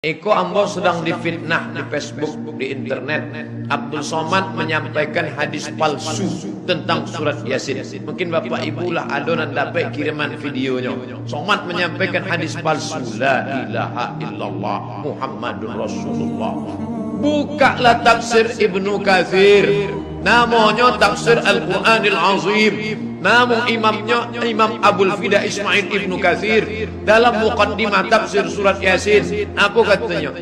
Eko ambo sedang difitnah di Facebook, di internet. Abdul Somad menyampaikan hadis palsu tentang surat Yasin. Mungkin bapak ibu lah adonan dapat kiriman videonya. Somad menyampaikan hadis palsu. La ilaha illallah Muhammadun Rasulullah. Bukalah tafsir Ibnu Katsir. Namanya tafsir Al-Quranil Azim. Namun imamnya Imam Abul Fida Ismail Ibnu Katsir dalam muqaddimah tafsir surat Yasin apa katanya?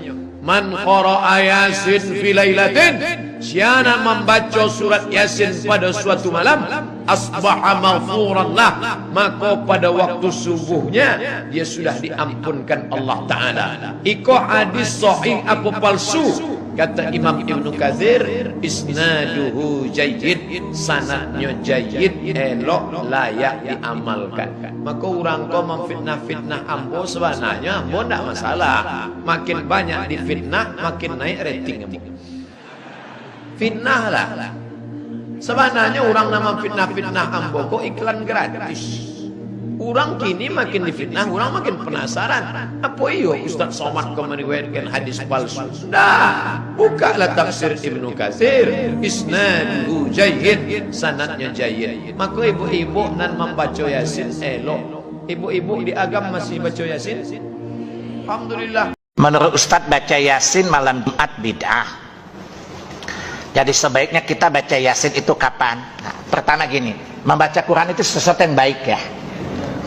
Man qara'a Yasin fi lailatin, siapa membaca surat Yasin pada suatu malam, asbaha maghfuran lah, maka pada waktu subuhnya dia sudah diampunkan Allah Ta'ala. Iko hadis sahih apa palsu? Kata Imam Ibnu Katsir, isnaduhu jayyid, sanadnya jayyid, elok, layak diamalkan. Maka orang kau memfitnah-fitnah ambo, sebenarnya ambo tidak masalah. Makin banyak difitnah, makin naik rating ambo. Fitnah lah. Sebenarnya orang nama fitnah-fitnah ambo kok iklan gratis. Orang kini makin difitnah, orang makin penasaran. Apa iyo Ustaz Somad kau meriwayatkan hadis palsu? Dah, bukalah tafsir Ibnu Katsir, isnaduhu jayyid, sanadnya jayyid. Maka ibu-ibu nan membaca Yasin elok. Ibu-ibu di agam masih baca Yasin? Alhamdulillah. Menurut Ustaz baca Yasin malam Jumat bid'ah. Jadi sebaiknya kita baca Yasin itu kapan? Nah, pertama gini, membaca Quran itu sesuatu yang baik ya.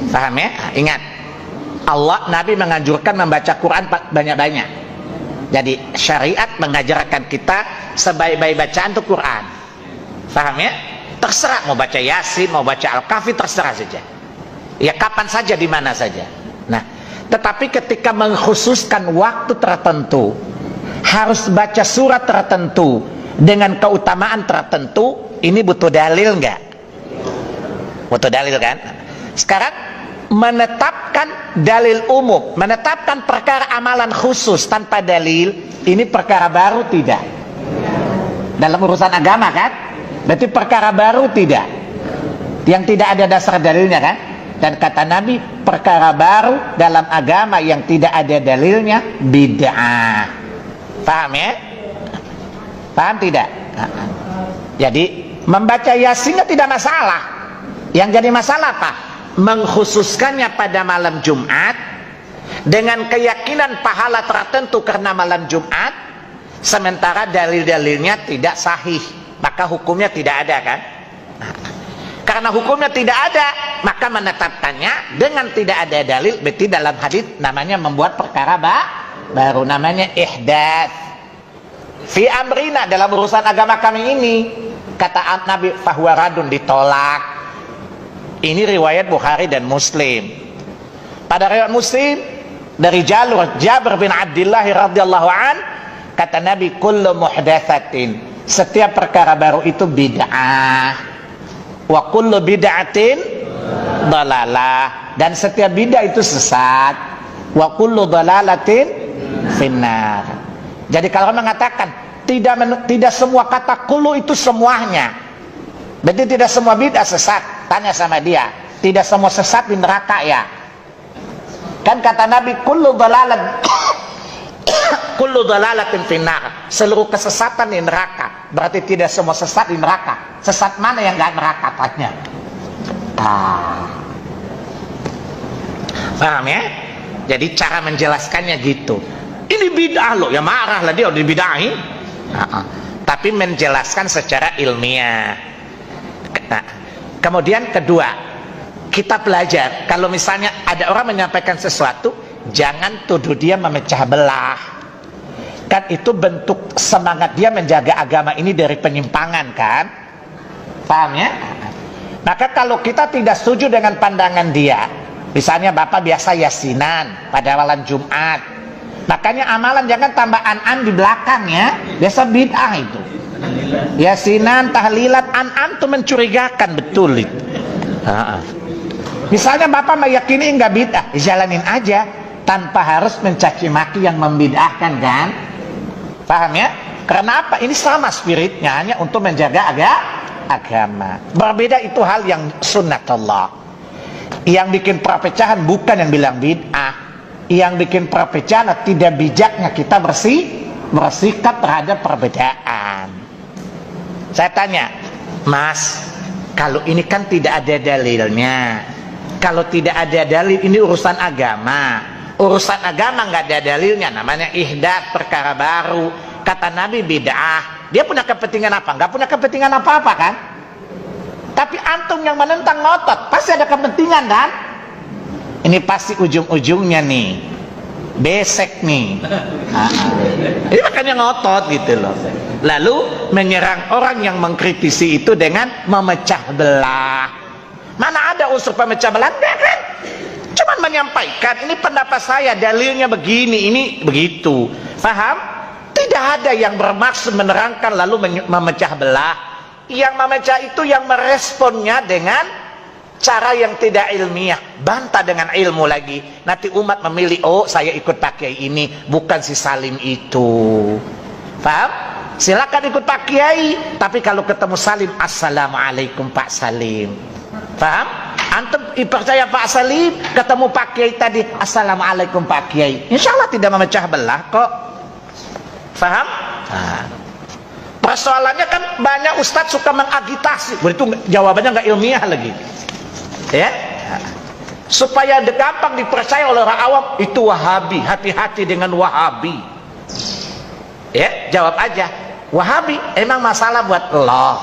Paham ya? Ingat, Allah, Nabi menganjurkan membaca Quran banyak-banyak. Jadi syariat mengajarkan kita sebaik-baik bacaan itu Quran. Paham ya? Terserah mau baca Yasin, mau baca Al-Kahfi, terserah saja. Ya kapan saja, di mana saja. Nah, tetapi ketika mengkhususkan waktu tertentu, harus baca surat tertentu dengan keutamaan tertentu, ini butuh dalil nggak? Butuh dalil kan? Sekarang menetapkan dalil umum, menetapkan perkara amalan khusus tanpa dalil, ini perkara baru tidak? Dalam urusan agama kan? Berarti perkara baru tidak? Yang tidak ada dasar dalilnya kan? Dan kata Nabi, perkara baru dalam agama yang tidak ada dalilnya bid'ah. Paham ya? Paham tidak? Jadi membaca Yasin tidak masalah. Yang jadi masalah apa? Mengkhususkannya pada malam Jumat dengan keyakinan pahala tertentu karena malam Jumat, sementara dalil-dalilnya tidak sahih, maka hukumnya tidak ada kan? Karena hukumnya tidak ada, maka menetapkannya dengan tidak ada dalil, berarti dalam hadis namanya membuat perkara baru, namanya ihdats fi amrina, dalam urusan agama kami ini. Kata Nabi, fahuwa radun, ditolak. Ini riwayat Bukhari dan Muslim. Pada riwayat Muslim dari jalur Jabir bin Abdullah radhiyallahu an, kata Nabi, kullu muhdatsatin, setiap perkara baru itu bid'ah, wa kullu bid'atin dalalah, dan setiap bid'ah itu sesat, wa kullu dalalatin finnar. Jadi kalau mengatakan tidak semua kata kullu itu semuanya, berarti tidak semua bid'ah sesat. Tanya sama dia, tidak semua sesat di neraka ya? Kan kata Nabi, kullu dalalatin finnar, seluruh kesesatan di neraka. Berarti tidak semua sesat di neraka. Sesat mana yang enggak neraka? Tanya. Paham ya? Jadi cara menjelaskannya gitu. Ini bid'ah loh, ya marah lah dia udah dibid'ahin. Tapi menjelaskan secara ilmiah. Nah, kemudian kedua, kita belajar kalau misalnya ada orang menyampaikan sesuatu, jangan tuduh dia memecah belah. Kan itu bentuk semangat dia menjaga agama ini dari penyimpangan kan? Paham ya? Maka kalau kita tidak setuju dengan pandangan dia, misalnya bapak biasa yasinan pada malam Jumat, makanya amalan jangan tambah an-an di belakang ya, biasa bid'ah itu. Yasinan, tahlilat, an-an itu mencurigakan betul itu. Misalnya bapak meyakini enggak bid'ah, jalanin aja tanpa harus mencaci maki yang membid'ahkan kan? Paham ya? Karena apa? Ini sama spiritnya, hanya untuk menjaga agama. Berbeda itu hal yang sunnatullah. Yang bikin perpecahan bukan yang bilang bid'ah, yang bikin perpecahan tidak bijaknya kita bersikap terhadap perbedaan. Saya tanya, Mas, kalau ini kan tidak ada dalilnya. Kalau tidak ada dalil, ini urusan agama. Urusan agama nggak ada dalilnya, namanya ihdatsy, perkara baru. Kata Nabi bid'ah. Dia punya kepentingan apa? Nggak punya kepentingan apa-apa kan? Tapi antum yang menentang ngotot, pasti ada kepentingan kan? Ini pasti ujung-ujungnya nih besek nih. Ini makanya ngotot gitu loh. Lalu menyerang orang yang mengkritisi itu dengan memecah belah. Mana ada unsur pemecah belah? Enggak kan? Cuman menyampaikan, ini pendapat saya, dalilnya begini, ini begitu. Paham? Tidak ada yang bermaksud menerangkan lalu memecah belah. Yang memecah itu yang meresponnya dengan cara yang tidak ilmiah, bantah dengan ilmu lagi. Nanti umat memilih, oh saya ikut pakai ini, bukan si Salim itu. Paham? Silakan ikut Pak Kiai, tapi kalau ketemu Salim, assalamualaikum Pak Salim. Paham? Antum percaya Pak Salim, ketemu Pak Kiai tadi, assalamualaikum Pak Kiai. Insya Allah tidak memecah belah kok. Paham? Nah. Persoalannya kan banyak ustadz suka mengagitasi, berarti jawabannya nggak ilmiah lagi. Ya, supaya gampang dipercaya oleh orang awam, itu Wahabi, hati-hati dengan Wahabi. Ya, jawab aja, Wahabi emang masalah buat Allah.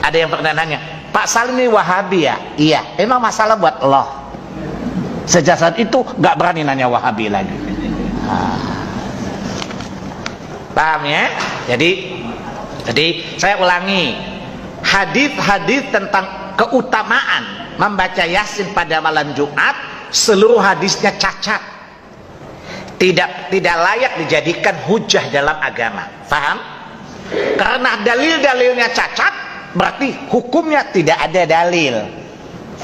Ada yang pernah nanya, Pak Salim ini Wahabi ya? Iya, emang masalah buat Allah. Sejak saat itu nggak berani nanya Wahabi lagi. Paham ya? Jadi saya ulangi, hadis-hadis tentang keutamaan membaca Yasin pada malam Jumat, seluruh hadisnya cacat, tidak layak dijadikan hujah dalam agama. Paham? Karena dalil-dalilnya cacat, berarti hukumnya tidak ada dalil.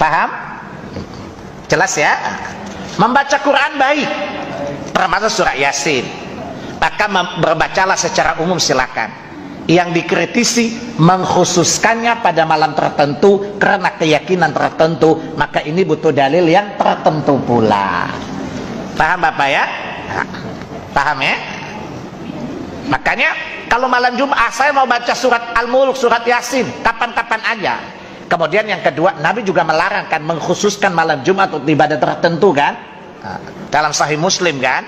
Paham? Jelas ya? Membaca Quran baik, termasuk surah Yasin. Maka berbacalah secara umum silakan. Yang dikritisi mengkhususkannya pada malam tertentu karena keyakinan tertentu, maka ini butuh dalil yang tertentu pula. Paham Bapak ya? Paham ya? Makanya kalau malam Jumat saya mau baca surat Al-Mulk, surat Yasin, kapan-kapan aja. Kemudian yang kedua, Nabi juga melarang kan mengkhususkan malam Jumat untuk ibadah tertentu kan? Dalam Sahih Muslim kan?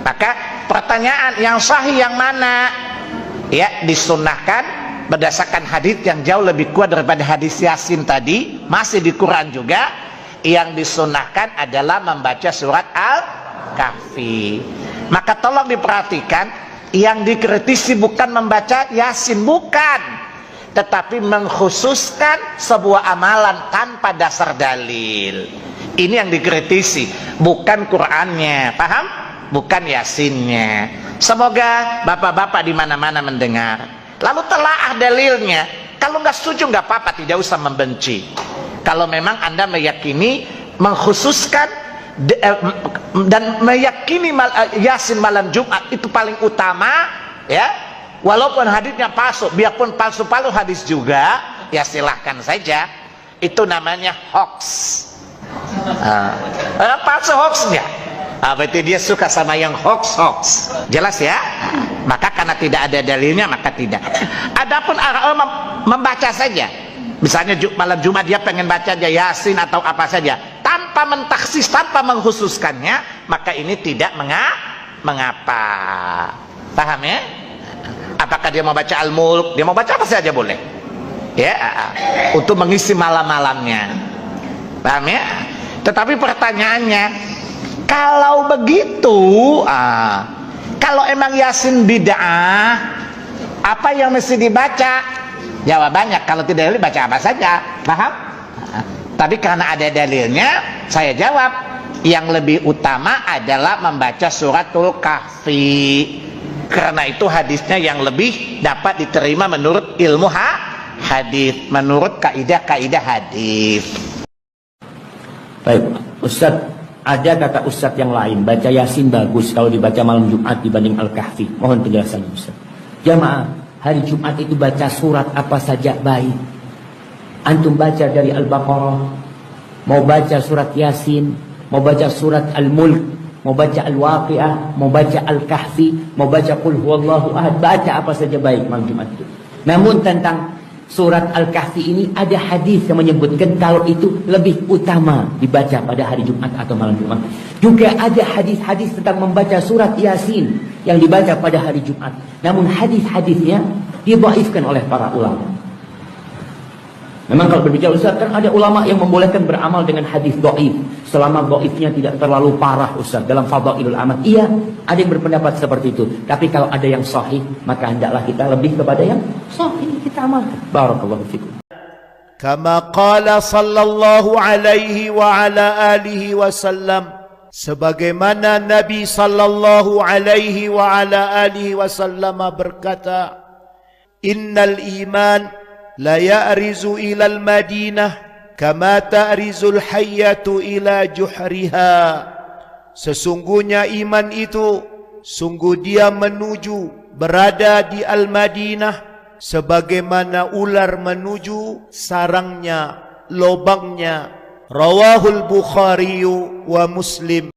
Maka pertanyaan yang sahih yang mana? Ya, disunnahkan berdasarkan hadis yang jauh lebih kuat daripada hadis Yasin tadi, masih di Quran juga. Yang disunnahkan adalah membaca surat Al-Kahfi. Maka tolong diperhatikan, yang dikritisi bukan membaca Yasin, bukan, tetapi mengkhususkan sebuah amalan tanpa dasar dalil. Ini yang dikritisi, bukan Qurannya. Paham? Bukan Yasinnya. Semoga bapak-bapak di mana-mana mendengar. Lalu telaah dalilnya. Kalau nggak setuju nggak apa-apa, tidak usah membenci. Kalau memang Anda meyakini mengkhususkan dan meyakini Yasin malam Jumat itu paling utama, ya. Walaupun hadisnya palsu, biarpun palsu-palsu hadis juga, ya silahkan saja. Itu namanya hoax. Palsu hoaxnya. Berarti dia suka sama yang hoax. Jelas ya? Maka karena tidak ada dalilnya, maka tidak. Adapun membaca saja, misalnya malam Jumat dia pengen baca aja Yasin atau apa saja, tanpa mentaksis, tanpa mengkhususkannya, maka ini tidak mengapa. Paham ya? Apakah dia mau baca Al-Mulk, dia mau baca apa saja boleh, ya, untuk mengisi malam-malamnya. Paham ya? Tetapi pertanyaannya, kalau begitu, kalau emang Yasin bid'ah, apa yang mesti dibaca? Jawabannya, kalau tidak dalil baca apa saja. Paham? Tapi karena ada dalilnya, saya jawab, yang lebih utama adalah membaca suratul Kahfi. Karena itu hadisnya yang lebih dapat diterima menurut ilmu hadis, menurut kaidah-kaidah hadis. Baik, Ustadz. Ada kata Ustadz yang lain, baca Yasin bagus kalau dibaca malam Jumat dibanding Al-Kahfi. Mohon penjelasan Ustadz. Jamaah, hari Jumat itu baca surat apa saja baik. Antum baca dari Al-Baqarah, mau baca surat Yasin, mau baca surat Al-Mulk, mau baca Al-Waqi'ah, mau baca Al-Kahfi, mau baca Qul Huwallahu Ahad, baca apa saja baik malam Jumat itu. Namun tentang surat Al-Kahfi ini ada hadis yang menyebutkan kalau itu lebih utama dibaca pada hari Jumat atau malam Jumat. Juga ada hadis-hadis tentang membaca surat Yasin yang dibaca pada hari Jumat. Namun hadis-hadisnya didhaifkan oleh para ulama. Memang kalau berbicara Ustaz, kan ada ulama yang membolehkan beramal dengan hadis dhaif selama dhaifnya tidak terlalu parah Ustaz dalam fadailul amal. Iya, ada yang berpendapat seperti itu. Tapi kalau ada yang sahih, maka hendaklah kita lebih kepada yang sahih kita amalkan. Barakallahu fikum. Kama qala sallallahu alaihi wa ala alihi wasallam, sebagaimana Nabi sallallahu alaihi wa ala alihi wasallam berkata, innal iman la ya'rizu ilal madinah kama ta'rizul hayyatu ila juhriha. Sesungguhnya iman itu sungguh dia menuju berada di Al-Madinah sebagaimana ular menuju sarangnya, lobangnya. Rawahul Bukhari wa Muslim.